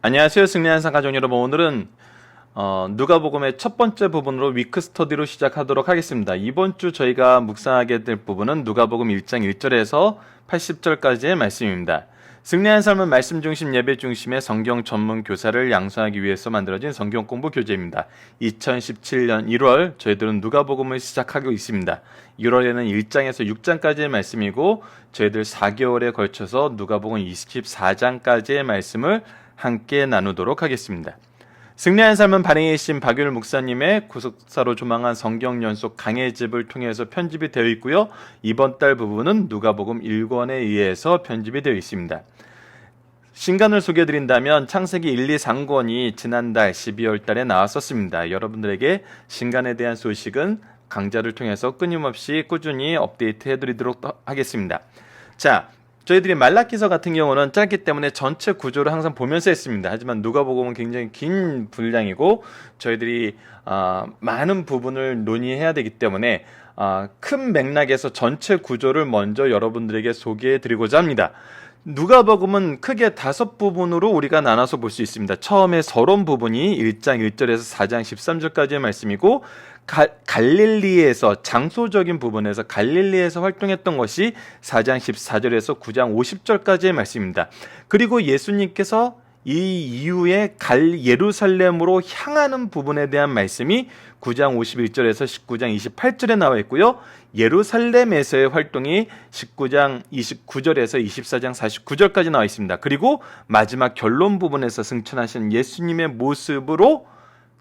안녕하세요. 승리한상 가족 여러분. 오늘은 누가복음의 첫 번째 부분으로 위크 스터디로 시작하도록 하겠습니다. 이번 주 저희가 묵상하게 될 부분은 누가복음 1장 1절에서 80절까지의 말씀입니다. 승리한 삶은 말씀 중심 예배 중심의 성경 전문 교사를 양성하기 위해서 만들어진 성경 공부 교재입니다. 2017년 1월 저희들은 누가복음을 시작하고 있습니다. 1월에는 1장에서 6장까지의 말씀이고 저희들 4개월에 걸쳐서 누가복음 24장까지의 말씀을 함께 나누도록 하겠습니다. 승리한 삶은 발행이신 박윤 목사님의 구속사로 조망한 성경 연속 강해집을 통해서 편집이 되어 있고요. 이번 달 부분은 누가복음 1권에 의해서 편집이 되어 있습니다. 신간을 소개해드린다면 창세기 1, 2, 3권이 지난달 12월 달에 나왔었습니다. 여러분들에게 신간에 대한 소식은 강좌를 통해서 끊임없이 꾸준히 업데이트 해드리도록 하겠습니다. 자, 저희들이 말라기서 같은 경우는 짧기 때문에 전체 구조를 항상 보면서 했습니다. 하지만 누가복음은 굉장히 긴 분량이고 저희들이 많은 부분을 논의해야 되기 때문에 큰 맥락에서 전체 구조를 먼저 여러분들에게 소개해드리고자 합니다. 누가복음은 크게 5부분으로 우리가 나눠서 볼 수 있습니다. 처음에 서론 부분이 1장 1절에서 4장 13절까지의 말씀이고 갈릴리에서 장소적인 부분에서 갈릴리에서 활동했던 것이 4장 14절에서 9장 50절까지의 말씀입니다. 그리고 예수님께서 이 이후에 예루살렘으로 향하는 부분에 대한 말씀이 9장 51절에서 19장 28절에 나와 있고요. 예루살렘에서의 활동이 19장 29절에서 24장 49절까지 나와 있습니다. 그리고 마지막 결론 부분에서 승천하신 예수님의 모습으로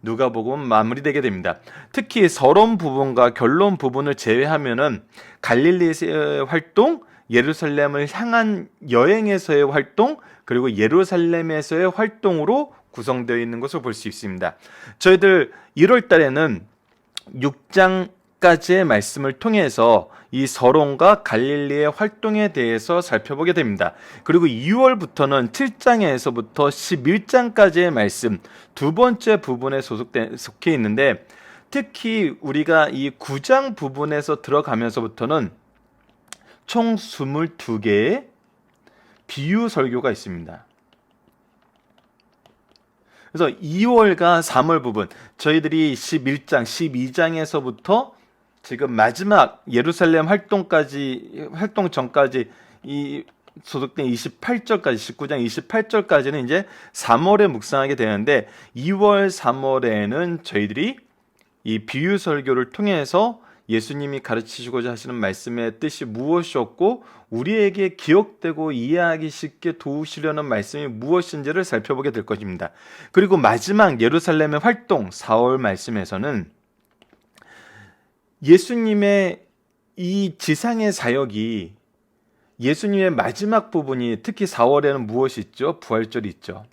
누가복음은 마무리되게 됩니다. 특히 서론 부분과 결론 부분을 제외하면은 갈릴리에서의 활동, 예루살렘을 향한 여행에서의 활동, 그리고 예루살렘에서의 활동으로 구성되어 있는 것을 볼 수 있습니다. 저희들 1월 달에는 6장까지의 말씀을 통해서 이 서론과 갈릴리의 활동에 대해서 살펴보게 됩니다. 그리고 2월부터는 7장에서부터 11장까지의 말씀 두 번째 부분에 속해 있는데 특히 우리가 이 9장 부분에서 들어가면서부터는 총 22개의 비유 설교가 있습니다. 그래서 2월과 3월 부분 저희들이 11장, 12장에서부터 지금 마지막 예루살렘 활동 전까지 이 소속된 28절까지 19장 28절까지는 이제 3월에 묵상하게 되는데 2월 3월에는 저희들이 이 비유 설교를 통해서 예수님이 가르치시고자 하시는 말씀의 뜻이 무엇이었고 우리에게 기억되고 이해하기 쉽게 도우시려는 말씀이 무엇인지를 살펴보게 될 것입니다. 그리고 마지막 예루살렘의 활동 4월 말씀에서는 예수님의 이 지상의 사역이 예수님의 마지막 부분이 특히 4월에는 무엇이 있죠? 부활절이 있죠.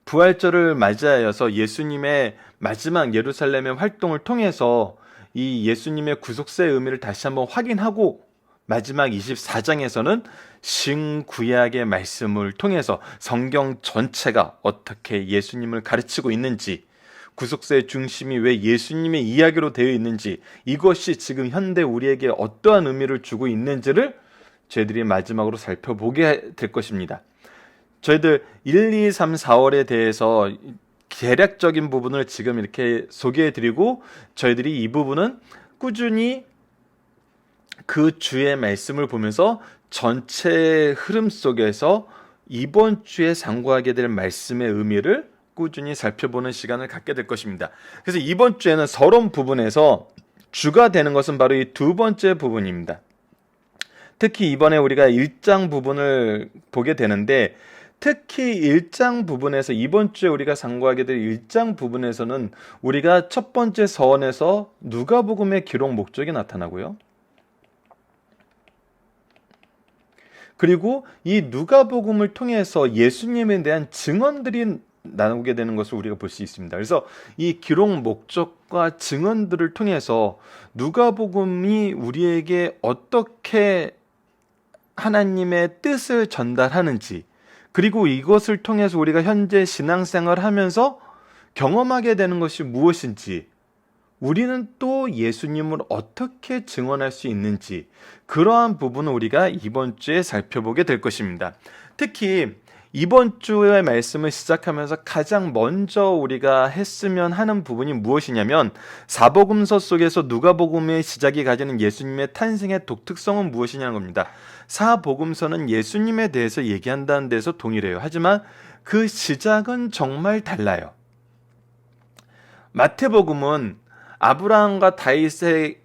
부활절을 맞이하여서 예수님의 마지막 예루살렘의 활동을 통해서 이 예수님의 구속세의 의미를 다시 한번 확인하고 마지막 24장에서는 신구약의 말씀을 통해서 성경 전체가 어떻게 예수님을 가르치고 있는지 구속세의 중심이 왜 예수님의 이야기로 되어 있는지 이것이 지금 현대 우리에게 어떠한 의미를 주고 있는지를 저희들이 마지막으로 살펴보게 될 것입니다. 저희들 1, 2, 3, 4월에 대해서 대략적인 부분을 지금 이렇게 소개해드리고 저희들이 이 부분은 꾸준히 그 주의 말씀을 보면서 전체 흐름 속에서 이번 주에 상고하게 될 말씀의 의미를 꾸준히 살펴보는 시간을 갖게 될 것입니다. 그래서 이번 주에는 서론 부분에서 주가 되는 것은 바로 이 두 번째 부분입니다. 특히 이번에 우리가 1장 부분을 보게 되는데 특히 1장 부분에서 이번 주에 우리가 상고하게 될 1장 부분에서는 우리가 첫 번째 서원에서 누가복음의 기록 목적이 나타나고요. 그리고 이 누가복음을 통해서 예수님에 대한 증언들이 나오게 되는 것을 우리가 볼 수 있습니다. 그래서 이 기록 목적과 증언들을 통해서 누가복음이 우리에게 어떻게 하나님의 뜻을 전달하는지 그리고 이것을 통해서 우리가 현재 신앙생활을 하면서 경험하게 되는 것이 무엇인지 우리는 또 예수님을 어떻게 증언할 수 있는지 그러한 부분을 우리가 이번 주에 살펴보게 될 것입니다. 특히 이번 주의 말씀을 시작하면서 가장 먼저 우리가 했으면 하는 부분이 무엇이냐면 사복음서 속에서 누가복음의 시작이 가지는 예수님의 탄생의 독특성은 무엇이냐는 겁니다. 사복음서는 예수님에 대해서 얘기한다는 데서 동일해요. 하지만 그 시작은 정말 달라요. 마태복음은 아브라함과 다윗의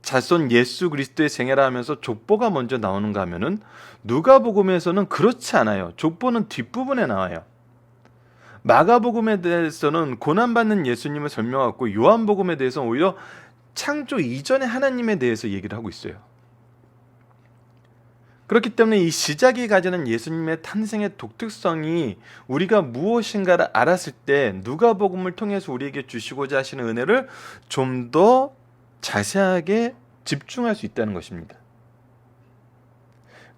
자손 예수 그리스도의 생애라 하면서 족보가 먼저 나오는가 하면은 누가복음에서는 그렇지 않아요. 족보는 뒷부분에 나와요. 마가복음에 대해서는 고난받는 예수님을 설명하고 요한복음에 대해서는 오히려 창조 이전의 하나님에 대해서 얘기를 하고 있어요. 그렇기 때문에 이 시작이 가지는 예수님의 탄생의 독특성이 우리가 무엇인가를 알았을 때 누가복음을 통해서 우리에게 주시고자 하시는 은혜를 좀 더 자세하게 집중할 수 있다는 것입니다.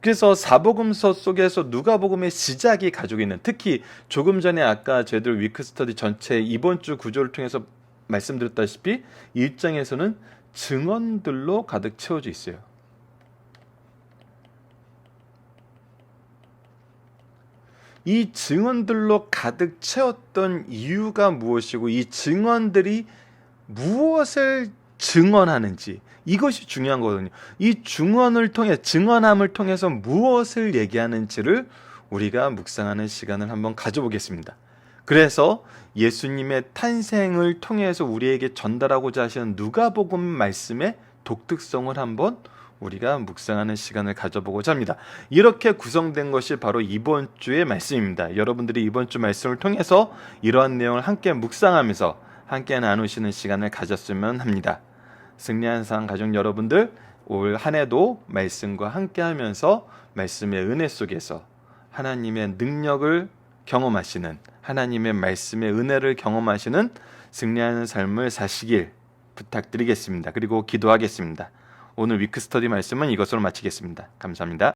그래서 사복음서 속에서 누가복음의 시작이 가지고 있는, 특히 조금 전에 아까 저희들 위크스터디 전체 이번 주 구조를 통해서 말씀드렸다시피 1장에서는 증언들로 가득 채워져 있어요. 이 증언들로 가득 채웠던 이유가 무엇이고 이 증언들이 무엇을 증언하는지, 이것이 중요한 거거든요. 이 증언함을 통해서 무엇을 얘기하는지를 우리가 묵상하는 시간을 한번 가져보겠습니다. 그래서 예수님의 탄생을 통해서 우리에게 전달하고자 하시는 누가복음 말씀의 독특성을 한번 우리가 묵상하는 시간을 가져보고자 합니다. 이렇게 구성된 것이 바로 이번 주의 말씀입니다. 여러분들이 이번 주 말씀을 통해서 이러한 내용을 함께 묵상하면서 함께 나누시는 시간을 가졌으면 합니다. 승리한 상 가족 여러분들, 올 한 해도 말씀과 함께 하면서 말씀의 은혜 속에서 하나님의 능력을 경험하시는, 하나님의 말씀의 은혜를 경험하시는 승리하는 삶을 사시길 부탁드리겠습니다. 그리고 기도하겠습니다. 오늘 위크스터디 말씀은 이것으로 마치겠습니다. 감사합니다.